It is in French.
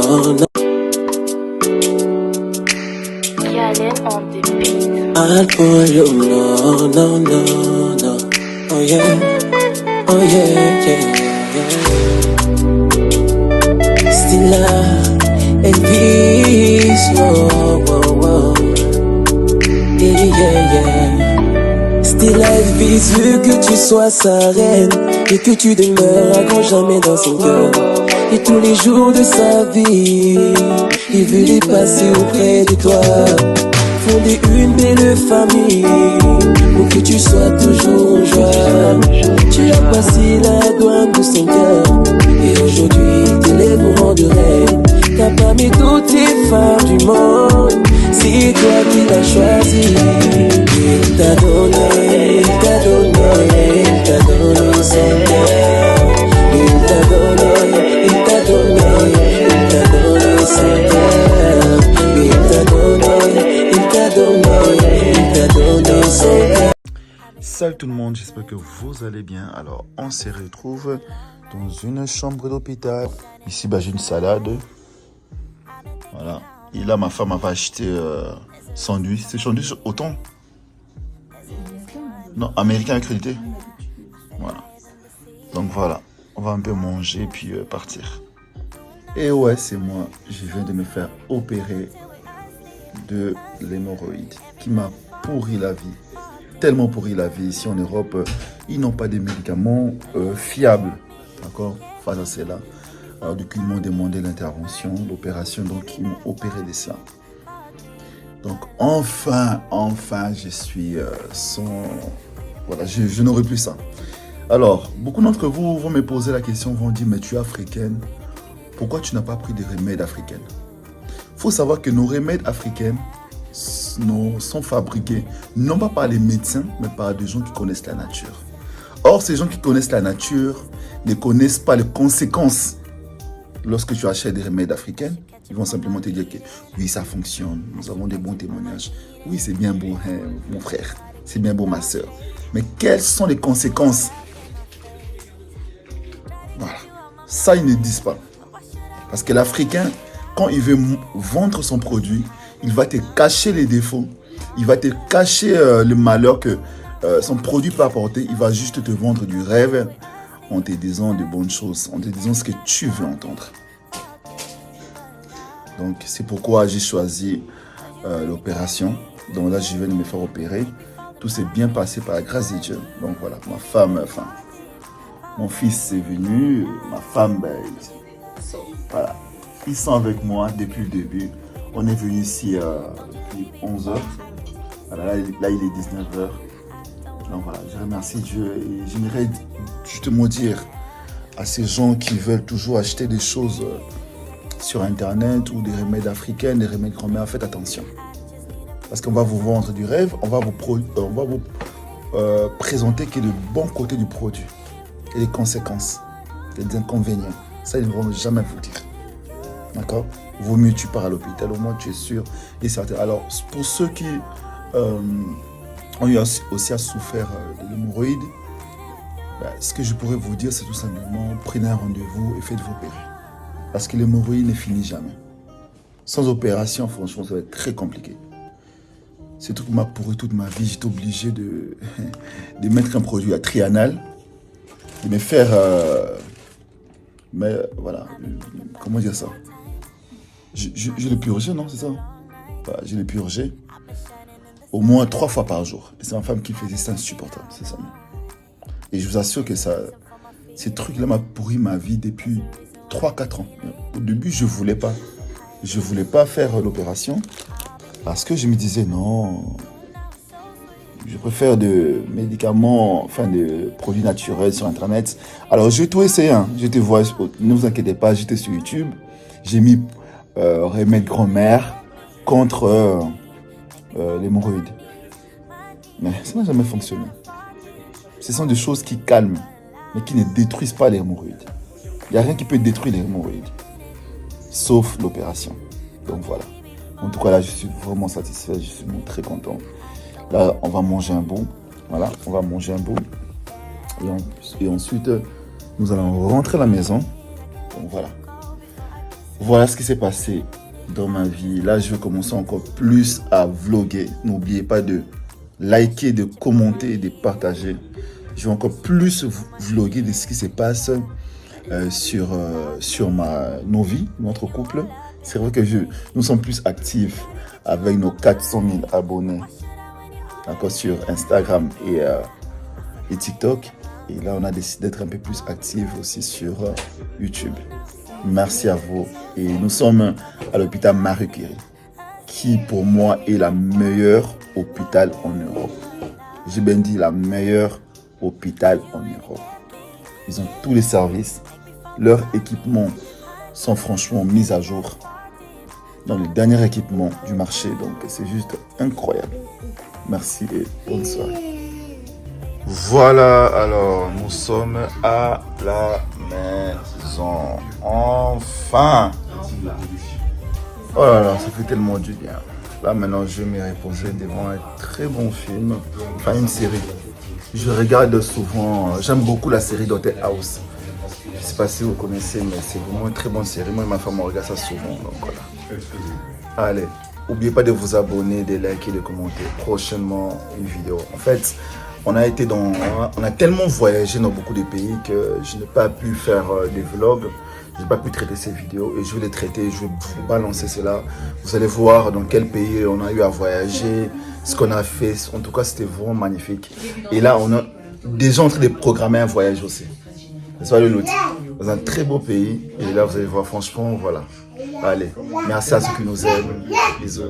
no. Galen on the beat. I'll pull you, no, no, no, no. Oh yeah, oh yeah, yeah, yeah. Still Elvis, whoa, whoa, whoa. Yeah, yeah, yeah. Still Elvis veut que tu sois sa reine et que tu demeures à grand jamais dans son cœur. Et tous les jours de sa vie, il veut les passer auprès de toi. Fonder une belle famille pour que tu sois toujours en joie. Tu as passé la douane de son cœur et aujourd'hui tes lèvres rendent. T'as pas mis toutes les femmes du monde, c'est toi qui l'as choisi. Il t'a donné, il t'a donné, il t'a donné son cœur. Il t'a donné, il t'a donné, il t'a donné son cœur. Il t'a donné, il t'a donné, il t'a donné son cœur. Salut tout le monde, j'espère que vous allez bien. Alors, on se retrouve dans une chambre d'hôpital. Ici, j'ai une salade. Voilà. Et là, ma femme m'a acheté sandwich. C'est sandwich au thon? Non, américain accrédité. Voilà. Donc voilà, on va un peu manger puis partir. Et ouais, c'est moi. Je viens de me faire opérer de l'hémorroïde qui m'a pourri la vie. Tellement pourri la vie. Ici en Europe, ils n'ont pas de médicaments fiables. D'accord? Face à cela. Alors du coup, ils m'ont demandé l'intervention, l'opération, donc ils m'ont opéré de ça. Donc enfin, je suis sans... Voilà, je n'aurai plus ça. Alors, beaucoup d'entre vous vont me poser la question, vont dire, mais tu es africaine, pourquoi tu n'as pas pris des remèdes africains? Il faut savoir que nos remèdes africains sont fabriqués, non pas par les médecins, mais par des gens qui connaissent la nature. Or, ces gens qui connaissent la nature ne connaissent pas les conséquences. Lorsque tu achètes des remèdes africains, ils vont simplement te dire que oui, ça fonctionne, nous avons des bons témoignages. Oui, c'est bien beau, hein, mon frère, c'est bien beau, ma soeur. Mais quelles sont les conséquences? Voilà, ça, ils ne disent pas. Parce que l'Africain, quand il veut vendre son produit, il va te cacher les défauts, il va te cacher le malheur que son produit peut apporter. Il va juste te vendre du rêve en te disant de bonnes choses, en te disant ce que tu veux entendre. Donc, c'est pourquoi j'ai choisi l'opération. Donc là, je viens de me faire opérer. Tout s'est bien passé par la grâce de Dieu. Donc voilà, ma femme, enfin, mon fils est venu, ma femme, voilà, ils sont avec moi depuis le début. On est venu ici depuis 11h. Voilà, là, il est 19h. Donc voilà, je remercie Dieu et j'aimerais justement dire à ces gens qui veulent toujours acheter des choses sur Internet ou des remèdes africains, des remèdes grand-mère, faites attention. Parce qu'on va vous vendre du rêve, on va vous présenter que le bon côté du produit et les conséquences, les inconvénients. Ça, ils ne vont jamais vous dire. D'accord? Vaut mieux tu pars à l'hôpital, au moins tu es sûr et certain. Alors, pour ceux qui ont eu aussi à souffrir de l'hémorroïde, ce que je pourrais vous dire, c'est tout simplement, prenez un rendez-vous et faites-vous opérer. Parce que l'hémorroïde ne finit jamais. Sans opération, franchement, ça va être très compliqué. C'est tout qui m'a pourri toute ma vie. J'étais obligé de mettre un produit à trianal, de me faire... mais voilà, comment dire ça? Je l'ai purgé, non, c'est ça? Voilà, je l'ai purgé au moins 3 fois par jour. Et c'est ma femme qui faisait ça, insupportable, c'est ça. Et je vous assure que ça, ces trucs-là m'ont pourri ma vie depuis 3-4 ans. Au début, je ne voulais pas. Je ne voulais pas faire l'opération parce que je me disais non, je préfère des médicaments, enfin des produits naturels sur Internet. Alors, j'ai tout essayé. Hein. J'étais voir, ne vous inquiétez pas, j'étais sur YouTube. J'ai mis remède grand-mère contre l'hémorroïde. Mais ça n'a jamais fonctionné. Ce sont des choses qui calment, mais qui ne détruisent pas les hémorroïdes. Il n'y a rien qui peut détruire les hémorroïdes, sauf l'opération. Donc voilà. En tout cas, là, je suis vraiment satisfait, je suis très content. Là, on va manger un bout. Voilà, on va manger un bout. Et ensuite, nous allons rentrer à la maison. Donc voilà. Voilà ce qui s'est passé dans ma vie. Là, je vais commencer encore plus à vlogger. N'oubliez pas de liker, de commenter et de partager. Je vais encore plus vlogger de ce qui se passe sur nos vies, notre couple. C'est vrai que nous sommes plus actifs avec nos 400 000 abonnés, d'accord, sur Instagram et TikTok. Et là, on a décidé d'être un peu plus actifs aussi sur YouTube. Merci à vous. Et nous sommes à l'hôpital Marie Curie, qui pour moi est la meilleure hôpital en Europe. J'ai bien dit la meilleure hôpital en Europe. Ils ont tous les services. Leurs équipements sont franchement mis à jour dans les derniers équipements du marché. Donc c'est juste incroyable. Merci et bonne soirée. Voilà, alors nous sommes à la maison. Enfin. Oh là là, ça fait tellement du bien. Là maintenant je vais me reposer devant un très bon film. Enfin une série. Je regarde souvent, j'aime beaucoup la série Dr House. Je ne sais pas si vous connaissez, mais c'est vraiment une très bonne série. Moi et ma femme on regarde ça souvent. Donc voilà. Allez, n'oubliez pas de vous abonner, de liker, de commenter. Prochainement une vidéo. En fait, on a tellement voyagé dans beaucoup de pays que je n'ai pas pu faire des vlogs. Je n'ai pas pu traiter ces vidéos et je vais les traiter. Je vais vous balancer cela. Vous allez voir dans quel pays on a eu à voyager, ce qu'on a fait. En tout cas, c'était vraiment magnifique. Et là, on est déjà en train de programmer un voyage aussi. C'est pas le Loti. Dans un très beau pays. Et là, vous allez voir, franchement, voilà. Allez, merci à ceux qui nous aiment. Bisous.